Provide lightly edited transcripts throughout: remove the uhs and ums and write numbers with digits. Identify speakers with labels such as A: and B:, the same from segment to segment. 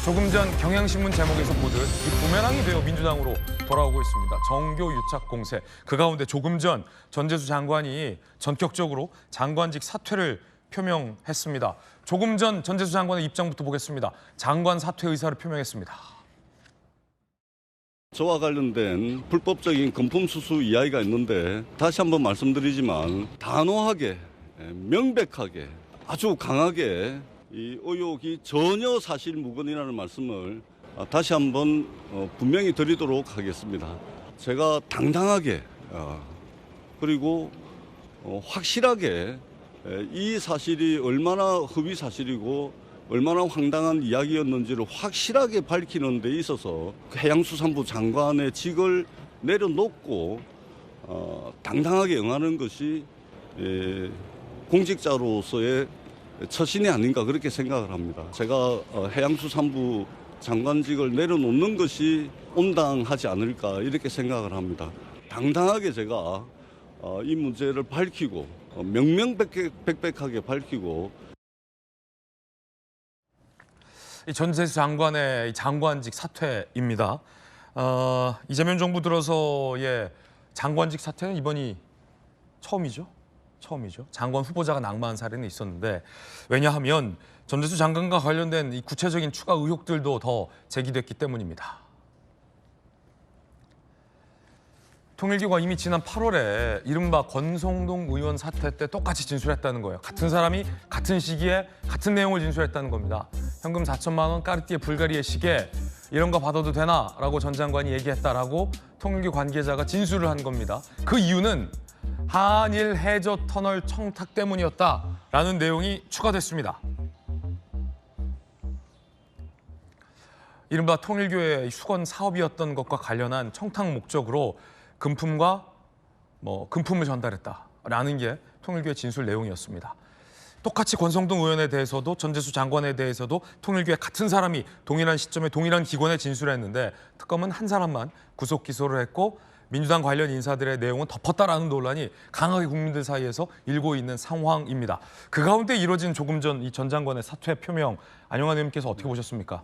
A: 조금 전 경향신문 제목에서 보듯 이 부메랑이 되어 민주당으로 돌아오고 있습니다. 정교 유착 공세. 그 가운데 조금 전 전재수 장관이 전격적으로 장관직 사퇴를 표명했습니다. 조금 전 전재수 장관의 입장부터 보겠습니다. 장관 사퇴 의사를 표명했습니다.
B: 저와 관련된 불법적인 금품 수수 이야기가 있는데 다시 한번 말씀드리지만 단호하게, 명백하게, 아주 강하게 이 의혹이 전혀 사실 무근이라는 말씀을 다시 한번 분명히 드리도록 하겠습니다. 제가 당당하게 그리고 확실하게 이 사실이 얼마나 허위 사실이고 얼마나 황당한 이야기였는지를 확실하게 밝히는 데 있어서 해양수산부 장관의 직을 내려놓고 당당하게 응하는 것이 공직자로서의 처신이 아닌가 그렇게 생각을 합니다. 제가 해양수산부 장관직을 내려놓는 것이 온당하지 않을까 이렇게 생각을 합니다. 당당하게 제가 이 문제를 밝히고 명명백백하게 밝히고
A: 이 전재수 장관의 장관직 사퇴입니다. 이재명 정부 들어서의 장관직 사퇴는 이번이 처음이죠. 장관 후보자가 낙마한 사례는 있었는데 왜냐하면 전재수 장관과 관련된 이 구체적인 추가 의혹들도 더 제기됐기 때문입니다. 통일교가 이미 지난 8월에 이른바 권성동 의원 사퇴 때 똑같이 진술했다는 거예요. 같은 사람이 같은 시기에 같은 내용을 진술했다는 겁니다. 현금 4천만 원, 까르띠에 불가리아 시계 이런 거 받아도 되나? 라고 전 장관이 얘기했다라고 통일교 관계자가 진술을 한 겁니다. 그 이유는 한일 해저 터널 청탁 때문이었다라는 내용이 추가됐습니다. 이른바 통일교의 수건 사업이었던 것과 관련한 청탁 목적으로 금품을 전달했다라는 게 통일교의 진술 내용이었습니다. 똑같이 권성동 의원에 대해서도 전재수 장관에 대해서도 통일교의 같은 사람이 동일한 시점에 동일한 기관에 진술했는데 특검은 한 사람만 구속 기소를 했고 민주당 관련 인사들의 내용은 덮었다라는 논란이 강하게 국민들 사이에서 일고 있는 상황입니다. 그 가운데 이뤄진 조금 전 이 전 장관의 사퇴 표명, 안영환 의원님께서 어떻게 보셨습니까?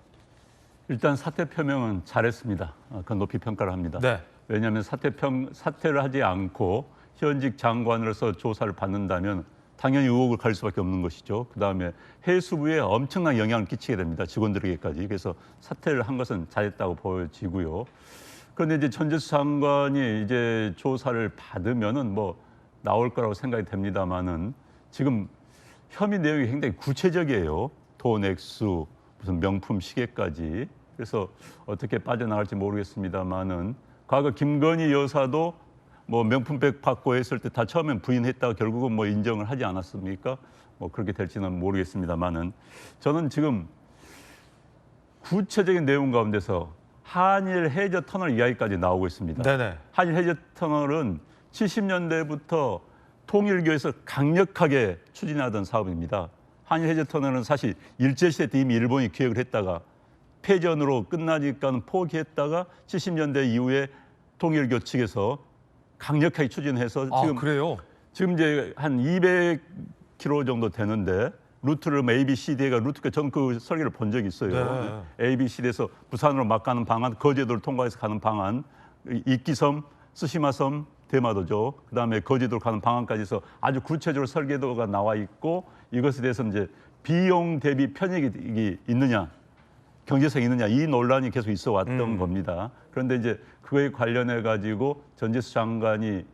C: 일단 사퇴 표명은 잘했습니다. 그건 높이 평가를 합니다.
A: 네.
C: 왜냐하면 사퇴를 하지 않고 현직 장관으로서 조사를 받는다면 당연히 의혹을 가릴 수밖에 없는 것이죠. 그다음에 해수부에 엄청난 영향을 끼치게 됩니다. 직원들에게까지. 그래서 사퇴를 한 것은 잘했다고 보여지고요. 그런데 이제 전재수 장관이 이제 조사를 받으면은 뭐 나올 거라고 생각이 됩니다만은 지금 혐의 내용이 굉장히 구체적이에요. 돈 액수, 무슨 명품 시계까지. 그래서 어떻게 빠져나갈지 모르겠습니다만은 과거 김건희 여사도 뭐 명품백 받고 했을 때 다 처음엔 부인했다가 결국은 뭐 인정을 하지 않았습니까? 뭐 그렇게 될지는 모르겠습니다만은 저는 지금 구체적인 내용 가운데서 한일 해저 터널 이야기까지 나오고 있습니다.
A: 네네.
C: 한일 해저 터널은 70년대부터 통일교에서 강력하게 추진하던 사업입니다. 한일 해저 터널은 사실 일제시대 때 이미 일본이 기획을 했다가 패전으로 끝나니까 포기했다가 70년대 이후에 통일교 측에서 강력하게 추진해서 지금 이제 한 200km 정도 되는데 루트를 A, B, C, D가 루트가 전 그 설계를 본 적이 있어요.
A: 네.
C: A, B, C에서 부산으로 막 가는 방안, 거제도를 통과해서 가는 방안, 이끼섬, 쓰시마섬, 대마도죠. 그다음에 거제도로 가는 방안까지 해서 아주 구체적으로 설계도가 나와 있고 이것에 대해서 이제 비용 대비 편익이 있느냐, 경제성이 있느냐 이 논란이 계속 있어 왔던 겁니다. 그런데 이제 그거에 관련해 가지고 전재수 장관이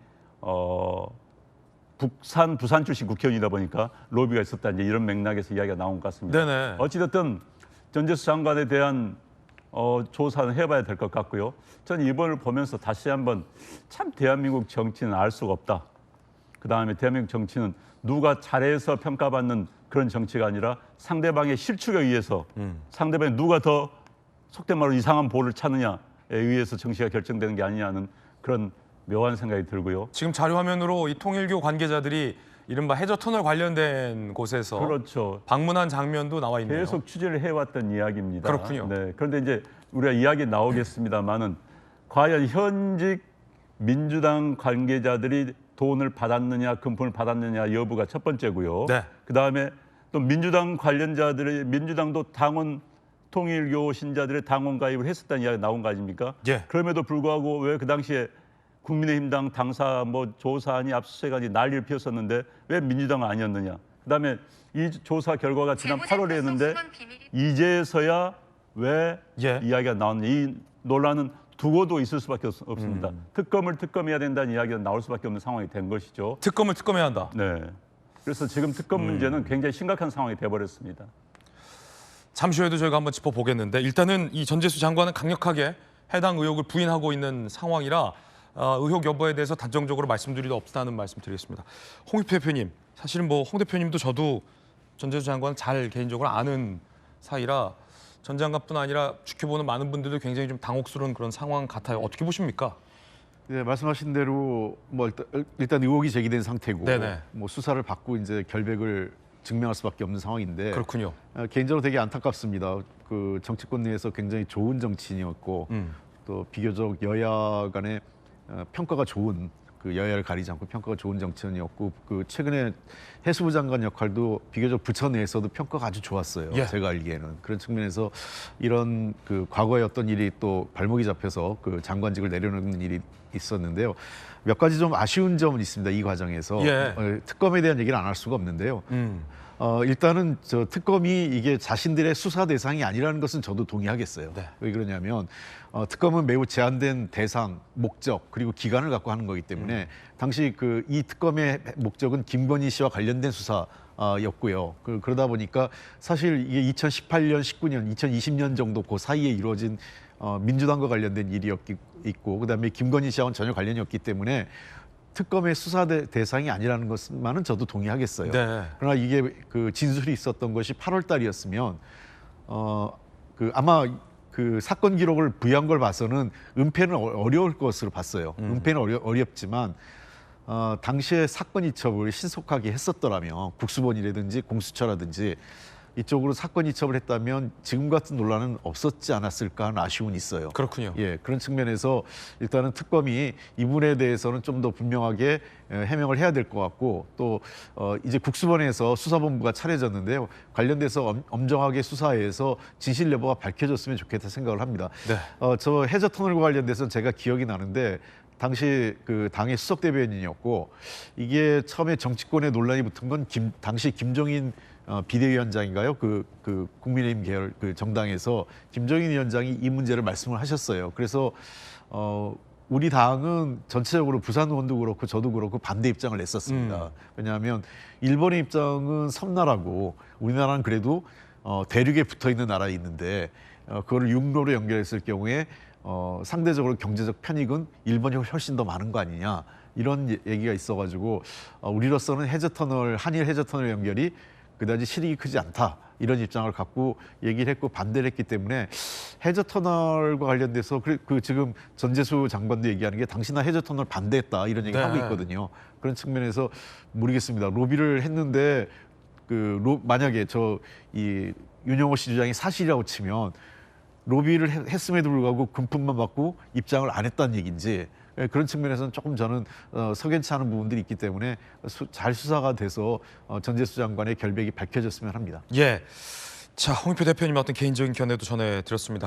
C: 부산 출신 국회의원이다 보니까 로비가 있었다 이제 이런 맥락에서 이야기가 나온 것 같습니다.
A: 네네.
C: 어찌됐든 전재수 장관에 대한 조사는 해봐야 될 것 같고요. 저는 이번을 보면서 다시 한번 참 대한민국 정치는 알 수가 없다. 그다음에 대한민국 정치는 누가 잘해서 평가받는 그런 정치가 아니라 상대방의 실축에 의해서 상대방이 누가 더 속된 말로 이상한 볼을 차느냐에 의해서 정치가 결정되는 게 아니냐는 그런 묘한 생각이 들고요.
A: 지금 자료 화면으로 이 통일교 관계자들이 이른바 해저터널 관련된 곳에서
C: 그렇죠.
A: 방문한 장면도 나와 있네요.
C: 계속 취재를 해왔던 이야기입니다.
A: 그렇군요.
C: 네, 그런데 이제 우리가 이야기 나오겠습니다만은 과연 현직 민주당 관계자들이 돈을 받았느냐, 금품을 받았느냐 여부가 첫 번째고요.
A: 네.
C: 그다음에 또 민주당 관련자들이 민주당도 당원 통일교 신자들의 당원 가입을 했었다는 이야기가 나온 거 아닙니까?
A: 예.
C: 그럼에도 불구하고 왜 그 당시에 국민의힘당 당사 뭐 조사하니 압수수색하니 난리를 피웠었는데 왜 민주당은 아니었느냐? 그다음에 이 조사 결과가 지난 8월에 했는데 이제서야 왜
A: 예.
C: 이야기가 나왔느냐? 이 논란은 두고도 있을 수밖에 없습니다. 특검을 특검해야 된다는 이야기가 나올 수밖에 없는 상황이 된 것이죠.
A: 특검을 특검해야 한다.
C: 네. 그래서 지금 특검 문제는 굉장히 심각한 상황이 돼버렸습니다.
A: 잠시 후에도 저희가 한번 짚어보겠는데 일단은 이 전재수 장관은 강력하게 해당 의혹을 부인하고 있는 상황이라 의혹 여부에 대해서 단정적으로 말씀드릴 수 없다는 말씀드리겠습니다. 홍익표 대표님, 사실은 뭐 홍 대표님도 저도 전재수 장관을 잘 개인적으로 아는 사이라 전 장관뿐 아니라 지켜보는 많은 분들도 굉장히 좀 당혹스러운 그런 상황 같아요. 어떻게 보십니까?
D: 네, 말씀하신 대로 뭐 일단 의혹이 제기된 상태고
A: 네네.
D: 뭐 수사를 받고 이제 결백을 증명할 수밖에 없는 상황인데
A: 그렇군요.
D: 개인적으로 되게 안타깝습니다. 그 정치권 내에서 굉장히 좋은 정치인이었고 또 비교적 여야 간의 평가가 좋은 그 여야를 가리지 않고 평가가 좋은 정치인이었고 그 최근에 해수부 장관 역할도 비교적 부처 내에서도 평가가 아주 좋았어요.
A: 예.
D: 제가 알기에는 그런 측면에서 이런 그 과거에 어떤 일이 또 발목이 잡혀서 그 장관직을 내려놓는 일이 있었는데요. 몇 가지 좀 아쉬운 점은 있습니다. 이 과정에서
A: 예.
D: 특검에 대한 얘기를 안 할 수가 없는데요. 일단은 저 특검이 이게 자신들의 수사 대상이 아니라는 것은 저도 동의하겠어요.
A: 네.
D: 왜 그러냐면 특검은 매우 제한된 대상, 목적 그리고 기간을 갖고 하는 거기 때문에 당시 그 이 특검의 목적은 김건희 씨와 관련된 수사였고요. 그러다 보니까 사실 이게 2018년, 19년, 2020년 정도 그 사이에 이루어진 민주당과 관련된 일이 있고 그다음에 김건희 씨와는 전혀 관련이 없기 때문에 특검의 수사 대상이 아니라는 것만은 저도 동의하겠어요.
A: 네.
D: 그러나 이게 그 진술이 있었던 것이 8월 달이었으면 그 아마 그 사건 기록을 부여한 걸 봐서는 은폐는 어려울 것으로 봤어요. 은폐는 어렵지만 당시에 사건 이첩을 신속하게 했었더라면 국수본이라든지 공수처라든지 이쪽으로 사건 이첩을 했다면 지금 같은 논란은 없었지 않았을까 하는 아쉬움은 있어요.
A: 그렇군요.
D: 예, 그런 측면에서 일단은 특검이 이 부분에 대해서는 좀 더 분명하게 해명을 해야 될 것 같고 또 이제 국수본에서 수사본부가 차려졌는데요. 관련돼서 엄정하게 수사해서 진실 여부가 밝혀졌으면 좋겠다 생각을 합니다.
A: 네.
D: 저 해저 터널과 관련돼서는 제가 기억이 나는데 당시 그 당의 수석 대변인이었고 이게 처음에 정치권에 논란이 붙은 건 당시 김종인 비대위원장인가요? 그 국민의힘 계열 그 정당에서 김종인 위원장이 이 문제를 말씀을 하셨어요. 그래서 우리 당은 전체적으로 부산 의원도 그렇고 저도 그렇고 반대 입장을 냈었습니다. 왜냐하면 일본의 입장은 섬나라고 우리나라는 그래도 대륙에 붙어 있는 나라에 있는데 그거를 육로로 연결했을 경우에 상대적으로 경제적 편익은 일본이 훨씬 더 많은 거 아니냐 이런 얘기가 있어가지고 우리로서는 해저터널 한일 해저터널 연결이 그다지 실익이 크지 않다 이런 입장을 갖고 얘기를 했고 반대를 했기 때문에 해저터널과 관련돼서 그 지금 전재수 장관도 얘기하는 게 당신은 해저터널 반대했다 이런 얘기
A: 네.
D: 하고 있거든요. 그런 측면에서 모르겠습니다. 로비를 했는데 만약에 이 윤영호 씨 주장이 사실이라고 치면 로비를 했음에도 불구하고 금품만 받고 입장을 안 했다는 얘기인지 그런 측면에서는 조금 저는 석연치 않은 부분들이 있기 때문에 잘 수사가 돼서 전재수 장관의 결백이 밝혀졌으면 합니다.
A: 예. 자, 홍익표 대표님의 어떤 개인적인 견해도 전해드렸습니다.